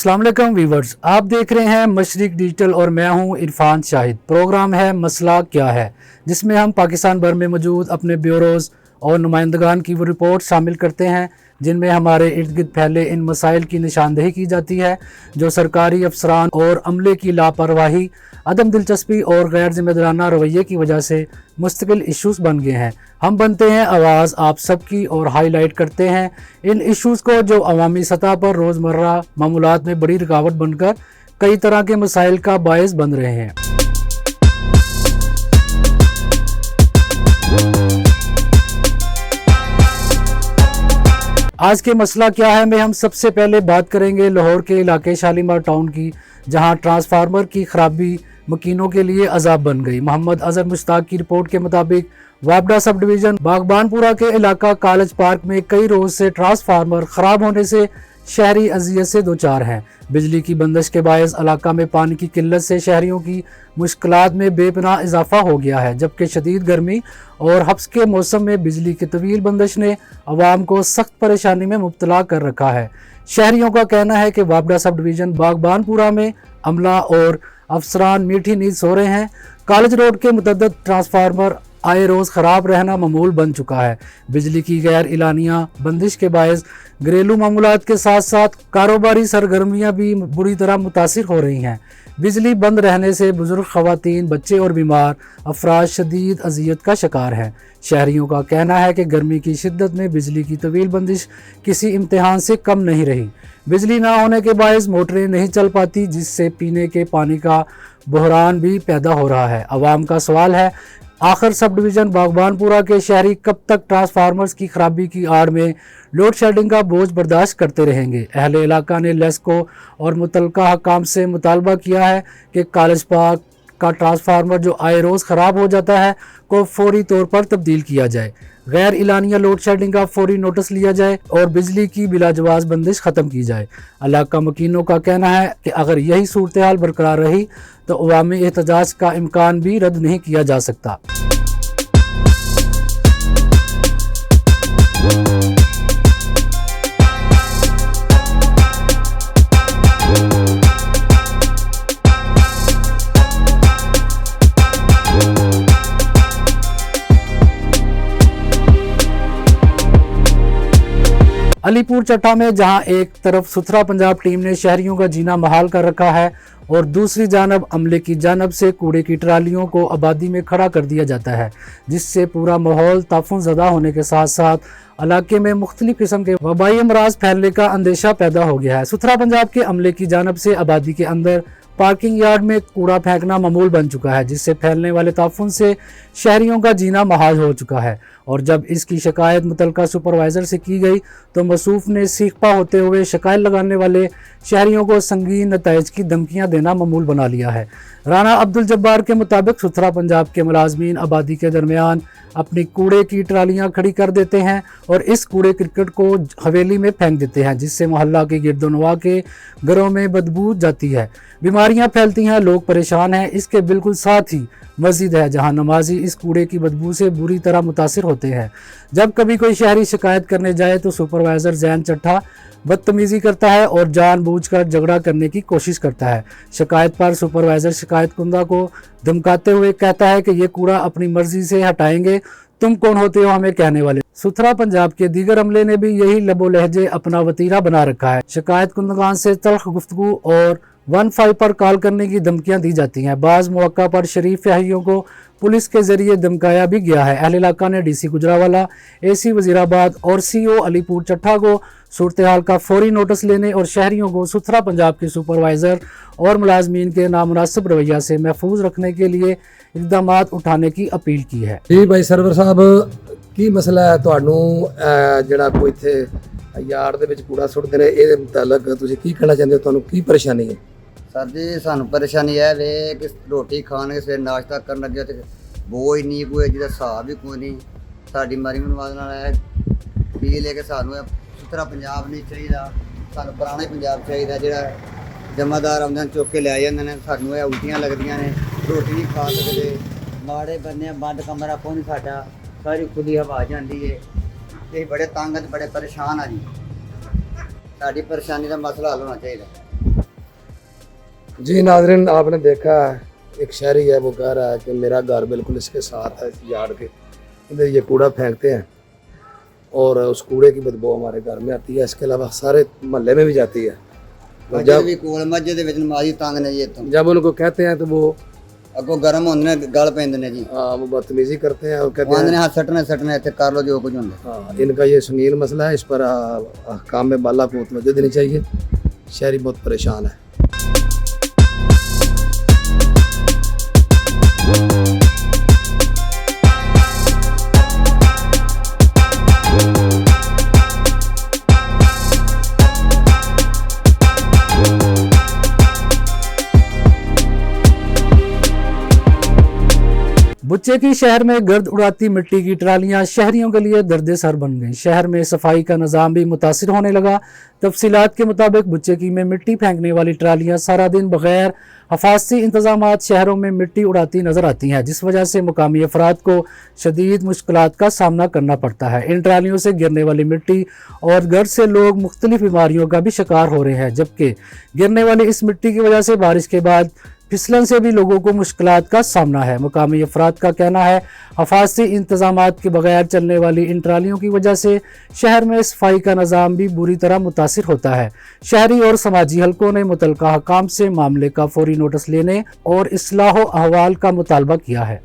अस्सलाम वालेकुम व्यूवर्स, आप देख रहे हैं मशरिक डिजिटल और मैं हूं इरफान शाहिद। प्रोग्राम है मसला क्या है, जिसमें हम पाकिस्तान भर में मौजूद अपने ब्यूरोज़ और नुमाइंदगान की वो रिपोर्ट शामिल करते हैं जिनमें हमारे इर्द गिर्द फैले इन मसाइल की निशानदेही की जाती है जो सरकारी अफसरान और अमले की लापरवाही, अदम दिलचस्पी और गैर जिम्मेदाराना रवैये की वजह से मुस्तकिल इश्यूज़ बन गए हैं। हम बनते हैं आवाज़ आप सबकी और हाईलाइट करते हैं इन इश्यूज़ को जो अवामी सतह पर रोज़मर्रा मामूलात में बड़ी रुकावट बनकर कई तरह के मसाइल का बायस बन रहे हैं। आज के मसला क्या है में हम सबसे पहले बात करेंगे लाहौर के इलाके शालीमार टाउन की, जहां ट्रांसफार्मर की खराबी मकीनों के लिए अजाब बन गई। मोहम्मद अजहर मुश्ताक की रिपोर्ट के मुताबिक वापडा सब डिवीज़न बागबानपुरा के इलाका कॉलेज पार्क में कई रोज से ट्रांसफार्मर खराब होने से शहरी अजियत से दो चार हैं। बिजली की बंदिश के बायस इलाका में पानी की किल्लत से शहरियों की मुश्किलात में बेपनाह इजाफा हो गया है, जबकि शदीद गर्मी और हब्स के मौसम में बिजली की तवील बंदिश ने अवाम को सख्त परेशानी में मुब्तला कर रखा है। शहरियों का कहना है कि वापडा सब डिवीज़न बागबानपुरा में अमला और अफसरान मीठी नींद सो रहे हैं। कॉलेज रोड के मुतअद्दिद ट्रांसफार्मर आए रोज़ ख़राब रहना मामूल बन चुका है। बिजली की गैर इलानिया बंदिश के बायस घरेलू मामूलात के साथ साथ कारोबारी सरगर्मियाँ भी बुरी तरह मुतासिर हो रही हैं। बिजली बंद रहने से बुजुर्ग ख़वातीन, बच्चे और बीमार अफराद शदीद अजियत का शिकार हैं। शहरियों का कहना है कि गर्मी की शिद्दत में बिजली की तवील बंदिश किसी इम्तिहान से कम नहीं रही। बिजली ना होने के बायस मोटरें नहीं चल पाती, जिससे पीने के पानी का बहरान भी पैदा हो रहा है। अवाम का सवाल है, आखिर सब डिवीज़न बागबानपुरा के शहरी कब तक ट्रांसफार्मर्स की खराबी की आड़ में लोड शेडिंग का बोझ बर्दाश्त करते रहेंगे। अहले इलाका ने लेस्को और मुतलका हकाम से मुतालबा किया है कि कॉलेज पार्क का ट्रांसफार्मर जो आए रोज़ ख़राब हो जाता है को फौरी तौर पर तब्दील किया जाए, गैर इलानिया लोड शेडिंग का फौरी नोटिस लिया जाए और बिजली की बिलाजवाज बंदिश ख़त्म की जाए। इलाका मकीनों का कहना है कि अगर यही सूरत हाल बरकरार रही तो अवामी एहतजाज का इम्कान भी रद्द नहीं किया जा सकता। अलीपुर चट्टा में जहां एक तरफ सुथरा पंजाब टीम ने शहरियों का जीना महाल कर रखा है और दूसरी जानब अमले की जानब से कूड़े की ट्रालियों को आबादी में खड़ा कर दिया जाता है, जिससे पूरा माहौल ताफुन ज़दा होने के साथ साथ इलाके में मुख्तलिफ किस्म के वबाई अमराज फैलने का अंदेशा पैदा हो गया है। सुथरा पंजाब के अमले की जानब से आबादी के अंदर पार्किंग यार्ड में कूड़ा फेंकना मामूल बन चुका है, जिससे फैलने वाले ताफुन से शहरियों का जीना महाल हो चुका है। और जब इसकी शिकायत मुतलका सुपरवाइज़र से की गई तो मसूफ ने सीखपा होते हुए शिकायत लगाने वाले शहरियों को संगीन नताइज की धमकियां देना मामूल बना लिया है। राना अब्दुल जब्बार के मुताबिक सुथरा पंजाब के मुलाजमीन आबादी के दरमियान अपनी कूड़े की ट्रालियां खड़ी कर देते हैं और इस कूड़े क्रिकेट को हवेली में फेंक देते हैं, जिससे मोहल्ला के गिरदोनवा के घरों में बदबू जाती है, बीमारियां फैलती हैं, लोग परेशान हैं। इसके बिल्कुल साथ ही मस्जिद है जहां नमाजी इस कूड़े की बदबू से बुरी तरह मुतासिर होते हैं। जब कभी कोई शहरी शिकायत करने जाए तो सुपरवाइज़र जैन चट्टा बदतमीज़ी करता है और जानबूझकर झगड़ा करने की कोशिश करता है। शिकायत पर सुपरवाइज़र शिकायत कुंदा को धमकाते हुए कहता है कि ये कूड़ा अपनी मर्जी से हटाएंगे, तुम कौन होते हो हमें कहने वाले। सुथरा पंजाब के दीगर अमले ने भी यही लबो लहजे अपना वतीरा बना रखा है। शिकायत कुंदगान से तल्ख गुफ्तगू और 15 पर कॉल करने की धमकियां दी जाती हैं। बाज़ मौका पर शरीफ शहरियों को पुलिस के जरिए धमकाया भी गया है। अहले इलाका ने DC गुजरावाला, AC वजीराबाद और CO अलीपुर चट्टा को सूरत हाल का फौरी नोटिस लेने और शहरियों को सुथरा पंजाब के सुपरवाइज़र और मुलाजमीन के नामुनासिब रवैया से महफूज रखने के लिए इकदाम उठाने की अपील की है। जी भाई सरवर साहब, की मसला है ਤੁਹਾਨੂੰ ਜਿਹੜਾ ਕੋਈ ਇੱਥੇ ਯਾਰਡ ਦੇ ਵਿੱਚ ਕੂੜਾ ਸੁੱਟਦੇ ਨੇ, ਇਹਦੇ ਮੁਤਾਲਕ ਤੁਸੀਂ ਕੀ ਕਹਿਣਾ ਚਾਹੁੰਦੇ ਹੋ? ਤੁਹਾਨੂੰ ਕੀ ਪਰੇਸ਼ਾਨੀ ਹੈ? सर जी सानू परेशानी है वे कि रोटी खाने से नाश्ता करन लगे तो बोझ नहीं कोई जिहदा हिसाब भी कोई नहीं। साडी मरी मनवाद नाल है बिजली लेके सानू सुथरा पंजाब नहीं चाहिए, सानू पुराना पंजाब चाहिए जिहड़ा जमादार आउंदे चुक के लै जांदे ने। सानू ये उल्टियां लगदियां ने, रोटी नहीं खा सकदे, माड़े बन्ने बंद कमरा कोई नहीं साडा, सारी खुली हवा जांदी है। ये बड़े तंग ते बड़े परेशान आ जी, साडी परेशानी का मसला हल होना चाहिए। जी नाज़रीन, आपने देखा एक शहरी है, वो कह रहा है कि मेरा घर बिल्कुल इसके साथ है, इस यार्ड के। इधर ये कूड़ा फेंकते हैं और उस कूड़े की बदबू हमारे घर में आती है, इसके अलावा सारे मोहल्ले में भी जाती है। तो जब उनको कहते हैं तो वो अगो गर्म होने गल पैंदे ने जी। हाँ, वो बदतमीजी करते हैं और कहते हैं हाथ सटने इत्थे कर लो जो कुछ होंगे। हाँ, इनका ये संगीन मसला है, इस पर काम में बाला को तवज्जो देनी चाहिए। शहरी बहुत परेशान है। बुच्चे की शहर में गर्द उड़ाती मिट्टी की ट्रालियां शहरियों के लिए दर्द सर बन गईं। शहर में सफाई का निज़ाम भी मुतासिर होने लगा। तफसीलात के मुताबिक बुच्चेकी में मिट्टी फेंकने वाली ट्रालियां सारा दिन बगैर हफाजती इंतजामात शहरों में मिट्टी उड़ाती नजर आती हैं, जिस वजह से मुकामी अफराद को शदीद मुश्किलात का सामना करना पड़ता है। इन ट्रालियों से गिरने वाली मिट्टी और गर्द से लोग मुख्तलिफ बीमारियों का भी शिकार हो रहे हैं, जबकि गिरने वाली इस मिट्टी की वजह से बारिश के बाद फिसलन से भी लोगों को मुश्किलात का सामना है। मुकामी अफराद का कहना है हफाजती इंतजामात के बगैर चलने वाली इन ट्रालियों की वजह से शहर में सफाई का निज़ाम भी बुरी तरह मुतासिर होता है। शहरी और समाजी हलकों ने मुतल्लिका हकाम से मामले का फौरी नोटिस लेने और इस्लाह अहवाल का मुतालबा किया है।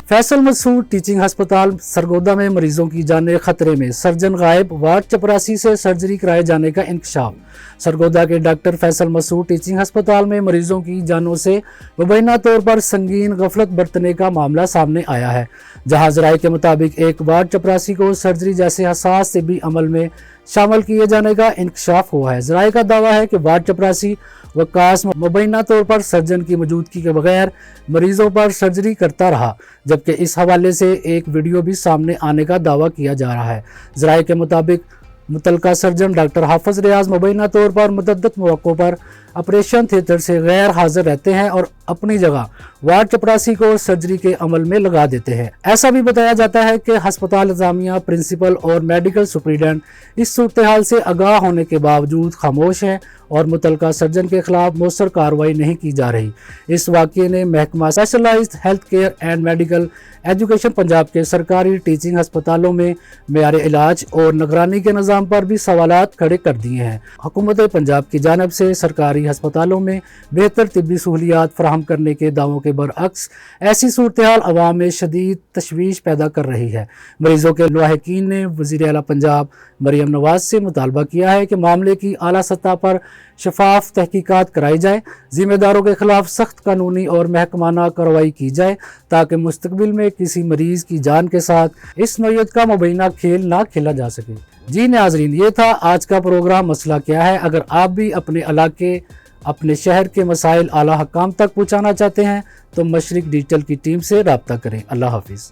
फैसल मसूद टीचिंग अस्पताल सरगोदा में मरीजों की जानें खतरे में, सर्जन गायब, वार्ड चपरासी से सर्जरी कराए जाने का इंकशाफ। सरगोदा के डॉक्टर फैसल मसूद टीचिंग अस्पताल में मरीजों की जानों से मुबैना तौर पर संगीन गफलत बरतने का मामला सामने आया है, जहां ज़राए के मुताबिक एक वार्ड चपरासी को सर्जरी जैसे हसास तिब्बी अमल में शामिल किए जाने का इंकशाफ हुआ है। ज़राए का दावा है कि वार्ड चपरासी वकास मुबैना तौर पर सर्जन की मौजूदगी के बगैर मरीजों पर सर्जरी करता रहा, जबकि इस हवाले से एक वीडियो भी सामने आने का दावा किया जा रहा है। ज़राए के मुताबिक मुतल्लिका सर्जन डॉक्टर हाफिज रियाज मुबैना तौर पर मुतअद्दिद मौक़ों पर ऑपरेशन थिएटर से गैर हाजिर रहते हैं और अपनी जगह वार्ड चपरासी को सर्जरी के अमल में लगा देते हैं। ऐसा भी बताया जाता है कि हस्पताल इंतज़ामिया, प्रिंसिपल और मेडिकल सुपरिटेंडेंट इस सूरत हाल से आगाह होने के बावजूद खामोश हैं और मुतल्लिका सर्जन के खिलाफ मौसर कार्रवाई नहीं की जा रही। इस वाक़ये ने महकमा specialized health care and medical education Punjab के सरकारी टीचिंग अस्पतालों में मेयारे इलाज और निगरानी के निज़ाम पर भी सवालात खड़े कर दिए हैं। हुकूमत पंजाब की जानिब से सरकारी अस्पतालों में बेहतर तिब्बी सहूलियात फराहम करने के दावों के बरअक्स ऐसी सूरत हाल अवाम में शदीद तशवीश पैदा कर रही है। मरीजों के लवाहिकीन ने वज़ीर आला पंजाब मरियम नवाज से मुतालबा किया है कि मामले की आला सतह पर शफाफ तहकीकात कराई जाए, जिम्मेदारों के खिलाफ सख्त कानूनी और महकमाना कार्रवाई की जाए, ताकि मुस्तकबिल में किसी मरीज की जान के साथ इस नौयत का मुबैना खेल ना खेला जा सके। जी नाज़रीन, ये था आज का प्रोग्राम मसला क्या है। अगर आप भी अपने इलाके, अपने शहर के मसाइल आला हकाम तक पहुँचाना चाहते हैं तो मशरिक डिजिटल की टीम से राब्ता करें। अल्लाह हाफिज़।